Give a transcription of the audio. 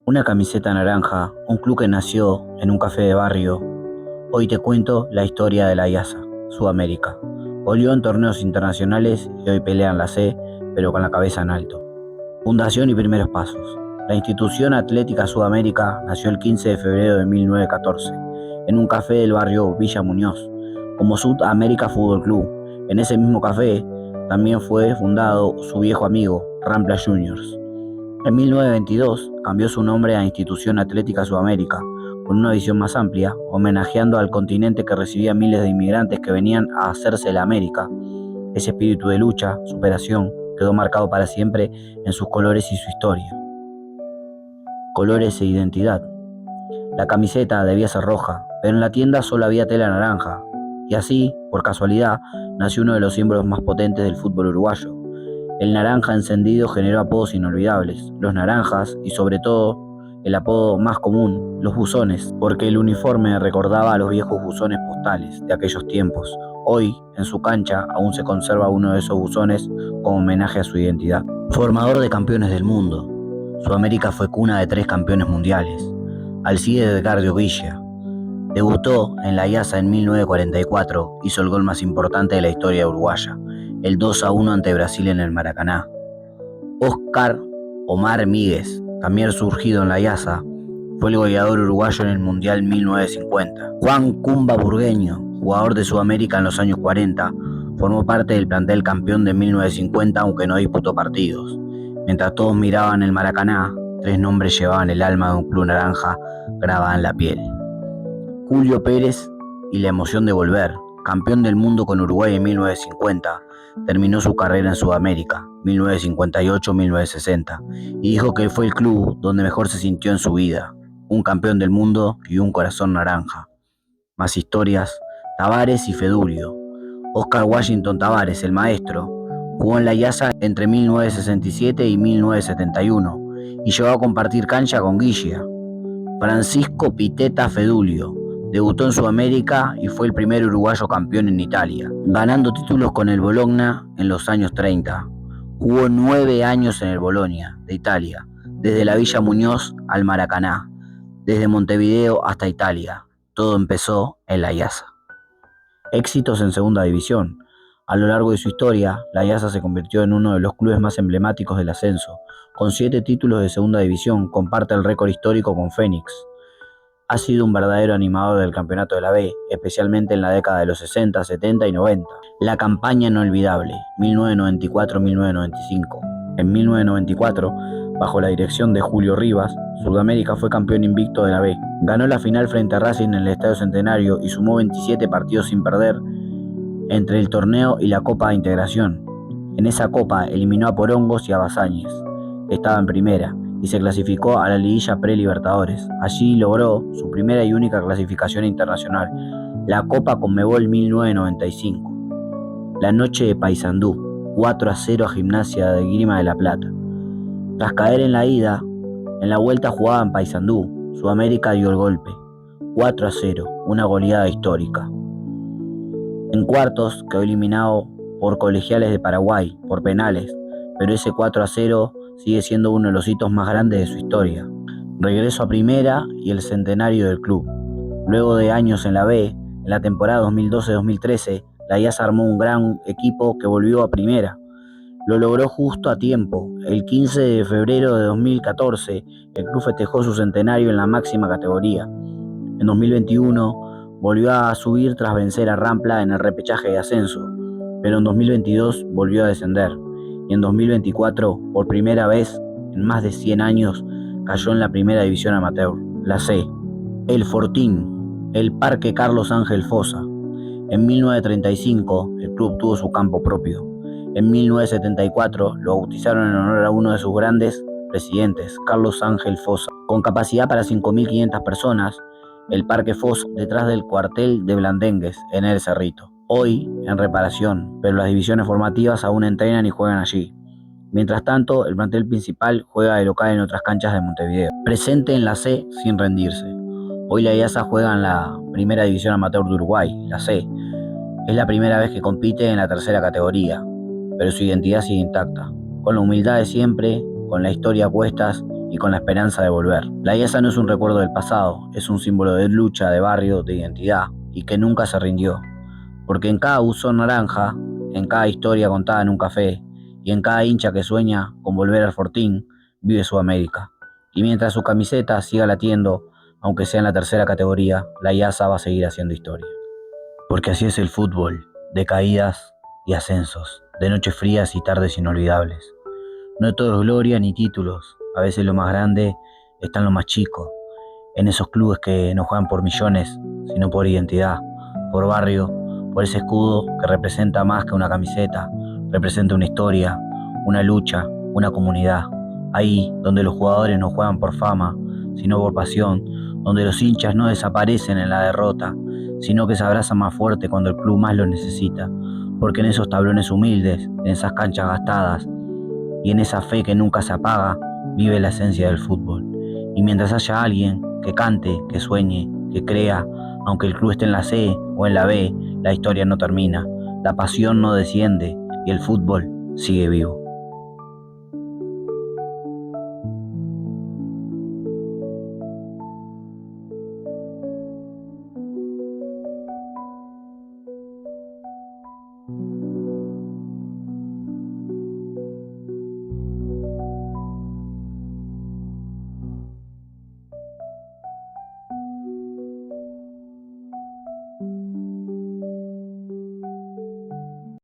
Una camiseta naranja, un club que nació en un café de barrio. Hoy te cuento la historia de la IASA, Sudamérica. Volvió en torneos internacionales y hoy pelea en la C, pero con la cabeza en alto. Fundación y primeros pasos. La institución atlética Sudamérica nació el 15 de febrero de 1914, en un café del barrio Villa Muñoz, como Sudamérica Fútbol Club. En ese mismo café también fue fundado su viejo amigo, Rampla Juniors. En 1922 cambió su nombre a Institución Atlética Sudamérica, con una visión más amplia, homenajeando al continente que recibía miles de inmigrantes que venían a hacerse la América. Ese espíritu de lucha, superación, quedó marcado para siempre en sus colores y su historia. Colores e identidad. La camiseta debía ser roja, pero en la tienda solo había tela naranja, y así, por casualidad, nació uno de los símbolos más potentes del fútbol uruguayo. El naranja encendido generó apodos inolvidables, los naranjas y sobre todo el apodo más común, los buzones, porque el uniforme recordaba a los viejos buzones postales de aquellos tiempos. Hoy, en su cancha, aún se conserva uno de esos buzones como homenaje a su identidad. Formador de campeones del mundo, Sudamérica fue cuna de 3 campeones mundiales. Alcides Edgardo Villa debutó en la IASA en 1944, hizo el gol más importante de la historia uruguaya, el 2-1 ante Brasil en el Maracaná. Óscar Omar Míguez, también surgido en la IASA, fue el goleador uruguayo en el Mundial 1950. Juan Cumba Burgueño, jugador de Sudamérica en los años 40, formó parte del plantel campeón de 1950, aunque no disputó partidos. Mientras todos miraban el Maracaná, 3 nombres llevaban el alma de un club naranja grabada en la piel. Julio Pérez y la emoción de volver, campeón del mundo con Uruguay en 1950, terminó su carrera en Sudamérica, 1958-1960, y dijo que fue el club donde mejor se sintió en su vida, un campeón del mundo y un corazón naranja. Más historias, Tavares y Fedulio. Oscar Washington Tavares, el maestro, jugó en la IASA entre 1967 y 1971 y llegó a compartir cancha con Guilla. Francisco Piteta Fedulio debutó en Sudamérica y fue el primer uruguayo campeón en Italia, ganando títulos con el Bologna en los años 30. Jugó 9 años en el Bolonia, de Italia, desde la Villa Muñoz al Maracaná, desde Montevideo hasta Italia. Todo empezó en la IASA. Éxitos en segunda división. A lo largo de su historia, la IASA se convirtió en uno de los clubes más emblemáticos del ascenso. Con 7 títulos de segunda división, comparte el récord histórico con Fénix. Ha sido un verdadero animador del campeonato de la B, especialmente en la década de los 60, 70 y 90. La campaña inolvidable, 1994-1995. En 1994, bajo la dirección de Julio Rivas, Sudamérica fue campeón invicto de la B. Ganó la final frente a Racing en el Estadio Centenario y sumó 27 partidos sin perder entre el torneo y la Copa de Integración. En esa copa eliminó a Porongos y a Basáñez, que estaba en primera, y se clasificó a la liguilla pre-Libertadores. Allí logró su primera y única clasificación internacional, la Copa Conmebol 1995. La noche de Paysandú, 4-0 a Gimnasia de Grima de la Plata. Tras caer en la ida, en la vuelta jugada en Paysandú, Sudamérica dio el golpe, 4-0, una goleada histórica. En cuartos quedó eliminado por Colegiales de Paraguay, por penales, pero ese 4-0 sigue siendo uno de los hitos más grandes de su historia. Regreso a primera y el centenario del club. Luego de años en la B, en la temporada 2012-2013, la IASA armó un gran equipo que volvió a primera. Lo logró justo a tiempo. El 15 de febrero de 2014, el club festejó su centenario en la máxima categoría. En 2021 volvió a subir tras vencer a Rampla en el repechaje de ascenso, pero en 2022 volvió a descender. Y en 2024, por primera vez en más de 100 años, cayó en la primera división amateur, la C. El Fortín, el Parque Carlos Ángel Fosa. En 1935, el club tuvo su campo propio. En 1974, lo bautizaron en honor a uno de sus grandes presidentes, Carlos Ángel Fosa. Con capacidad para 5.500 personas, el Parque Fosa, detrás del cuartel de Blandengues, en El Cerrito. Hoy en reparación, pero las divisiones formativas aún entrenan y juegan allí. Mientras tanto, el plantel principal juega de local en otras canchas de Montevideo. Presente en la C sin rendirse. Hoy la IASA juega en la primera división amateur de Uruguay, la C. Es la primera vez que compite en la tercera categoría, pero su identidad sigue intacta. Con la humildad de siempre, con la historia a cuestas y y con la esperanza de volver. La IASA no es un recuerdo del pasado, es un símbolo de lucha, de barrio, de identidad, y que nunca se rindió. Porque en cada buzón naranja, en cada historia contada en un café, y en cada hincha que sueña con volver al Fortín, vive Sudamérica. Y mientras su camiseta siga latiendo, aunque sea en la tercera categoría, la IASA va a seguir haciendo historia. Porque así es el fútbol, de caídas y ascensos, de noches frías y tardes inolvidables. No todo es gloria ni títulos, a veces lo más grande está en lo más chico, en esos clubes que no juegan por millones, sino por identidad, por barrio, por ese escudo que representa más que una camiseta, representa una historia, una lucha, una comunidad. Ahí donde los jugadores no juegan por fama, sino por pasión, donde los hinchas no desaparecen en la derrota, sino que se abrazan más fuerte cuando el club más lo necesita, porque en esos tablones humildes, en esas canchas gastadas y en esa fe que nunca se apaga, vive la esencia del fútbol. Y mientras haya alguien que cante, que sueñe, que crea, aunque el club esté en la C o en la B, la historia no termina, la pasión no desciende y el fútbol sigue vivo.